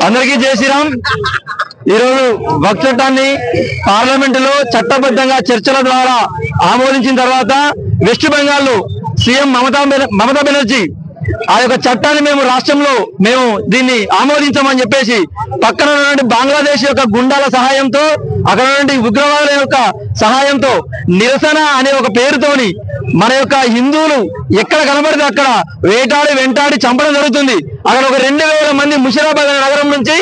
అందరికీ జై శ్రీరామ్। ఈరోజు వక్ఫ్ చట్టాన్ని పార్లమెంటులో చట్టబద్ధంగా చర్చల ద్వారా ఆమోదించిన తర్వాత వెస్ట్ బెంగాల్ లో సీఎం మమతా బెనర్జీ ఆ యొక్క చట్టాన్ని మేము రాష్ట్రంలో దీన్ని ఆమోదించమని చెప్పేసి పక్కన ఉన్నటువంటి బంగ్లాదేశ్ యొక్క గుండాల సహాయంతో అక్కడ ఉన్నటువంటి ఉగ్రవాదుల యొక్క సహాయంతో నిరసన అనే ఒక పేరుతోని మన యొక్క హిందువులు ఎక్కడ కనబడితే అక్కడ వెంటాడి చంపడం జరుగుతుంది। అక్కడ ఒక 2000 మంది ముషిరాబాద్ నగరం నుంచి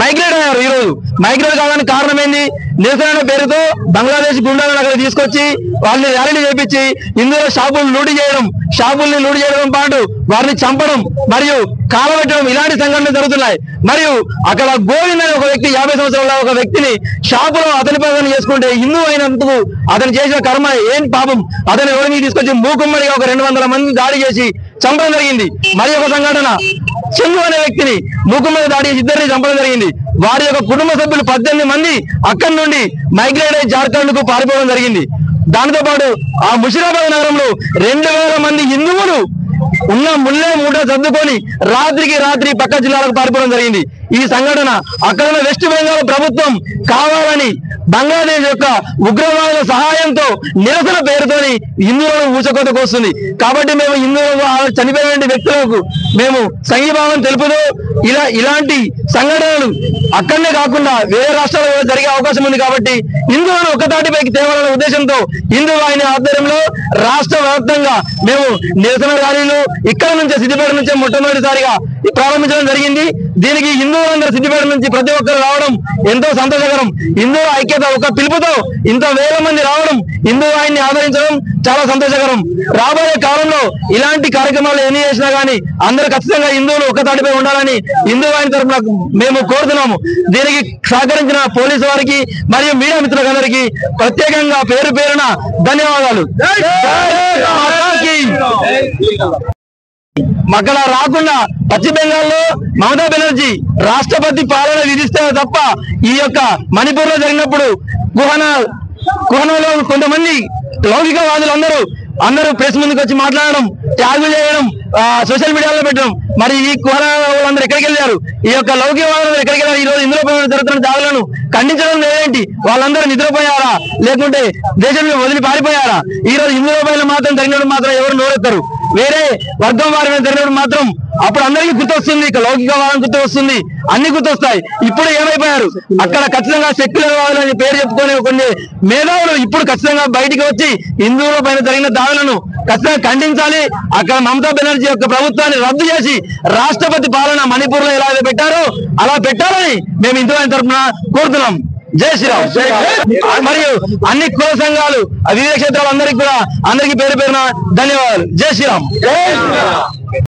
మైగ్రేట్ అయ్యారు। ఈ రోజు మైగ్రేట్ కావడానికి కారణం ఏంది? నిరసన పేరుతో బంగ్లాదేశ్ గుండాలను అక్కడ తీసుకొచ్చి వాళ్ళని ర్యాలీలు చేపించి హిందువుల షాపులను లూటీ చేయడం పాటు వారిని చంపడం మరియు కాలబెట్టడం ఇలాంటి సంఘటనలు జరుగుతున్నాయి। మరియు అక్కడ గోవింద్ అనే ఒక వ్యక్తి 50 సంవత్సరాల ఒక వ్యక్తిని షాపులో అతని పని చేసుకుంటే హిందూ అయినందుకు అతను చేసిన కర్మ ఏం పాపం అతని ఎవరిని తీసుకొచ్చి మూకుమ్మడిగా ఒక 200 మంది దాడి చేసి చంపడం జరిగింది। మరి ఒక సంఘటన చందు అనే వ్యక్తిని మూకుమ్మడి దాడి చేసి ఇద్దరిని చంపడం జరిగింది। వారి యొక్క కుటుంబ సభ్యులు 18 మంది అక్కడి నుండి మైగ్రేట్ అయి జార్ఖండ్ కు పారిపోవడం జరిగింది। దానితో పాటు ఆ ముషిరాబాద్ నగరంలో 2000 మంది హిందువులు ఉన్న ముల్లే మూట సర్దుకొని రాత్రికి రాత్రి పక్క జిల్లాలకు పారిపోవడం జరిగింది। ఈ సంఘటన అక్కడ వెస్ట్ బెంగాల్ ప్రభుత్వం కావాలని బంగ్లాదేశ్ యొక్క ఉగ్రవాదుల సహాయంతో నిరసన పేరుతోని హిందువులను ఊచకోతకు వస్తుంది। కాబట్టి మేము హిందువులు చనిపోయిన వ్యక్తులకు మేము సంఘీభావం తెలుపుతూ ఇలాంటి సంఘటనలు అక్కడనే కాకుండా వేరే రాష్ట్రాల్లో జరిగే అవకాశం ఉంది కాబట్టి హిందువులను ఒక్కతాటిపైకి తేవాలనే ఉద్దేశంతో హిందూ వాహిని ఆధ్వర్యంలో రాష్ట్ర వ్యాప్తంగా మేము నిరసన ర్యాలీలు ఇక్కడ నుంచే సిద్దిపేట నుంచే మొట్టమొదటిసారిగా ప్రారంభించడం జరిగింది। దీనికి హిందువులందరూ సిద్దిపేట నుంచి ప్రతి ఒక్కరు రావడం ఎంతో సంతోషకరం। హిందువుల ఐక్యత ఒక పిలుపుతో ఇంత 1000 మంది రావడం హిందూ వాహిని ఆదరించడం చాలా సంతోషకరం। రాబోయే కాలంలో ఇలాంటి కార్యక్రమాలు ఎన్ని చేసినా గానీ అందరూ ఖచ్చితంగా హిందువులు ఒక్కతాటిపై ఉండాలని హిందూ వాహిని తరఫున మేము కోరుతున్నాము। దీనికి సహకరించిన పోలీసు వారికి మరియు మీడియా మిత్రులందరికీ ప్రత్యేకంగా పేరు పేరున ధన్యవాదాలు। అక్కడ రాకుండా పశ్చిమ బెంగాల్లో మమతా బెనర్జీ రాష్ట్రపతి పాలన విధిస్తే తప్ప ఈ యొక్క మణిపూర్ లో జరిగినప్పుడు కుహనాలో కొంతమంది లౌకికవాదులు అందరూ ప్రెస్ ముందుకు వచ్చి మాట్లాడడం, ట్యాగులు చేయడం, సోషల్ మీడియాలో పెట్టడం, మరి ఈ కుహనాలందరూ ఎక్కడికి వెళ్ళారు? ఈ యొక్క లౌకికవాదులు ఎక్కడికి వెళ్ళారు? ఈ రోజు ఇందులో జరుగుతున్న దాడులను ఖండించడం లేదేంటి? వాళ్ళందరూ నిద్రపోయారా లేకుంటే దేశంలో వదిలి పారిపోయారా? ఈ రోజు హిందువుల పైన మాత్రం జరిగినప్పుడు మాత్రం ఎవరు నోరెత్తారు? వేరే వర్గం వారి మీద జరిగినప్పుడు మాత్రం అప్పుడు అందరికీ గుర్తొస్తుంది, లౌకికవాదం గుర్తొస్తుంది, అన్ని గుర్తొస్తాయి। ఇప్పుడు ఏమైపోయారు? అక్కడ ఖచ్చితంగా సెక్యులర్ వాదులు అని పేరు చెప్పుకునే కొన్ని మేధావులు ఇప్పుడు ఖచ్చితంగా బయటికి వచ్చి హిందువుల పైన జరిగిన దాడులను ఖచ్చితంగా ఖండించాలి। అక్కడ మమతా బెనర్జీ యొక్క ప్రభుత్వాన్ని రద్దు చేసి రాష్ట్రపతి పాలన మణిపూర్ లో ఎలా పెట్టారో అలా పెట్టాలని మేము హిందూ వాహిని తరఫున కోరుతున్నాం। జై శ్రీరామ్। మరియు అన్ని కుల సంఘాలు వివిధ క్షేత్రాలు అందరికీ పేరు పేరున ధన్యవాదాలు। జై శ్రీరామ్।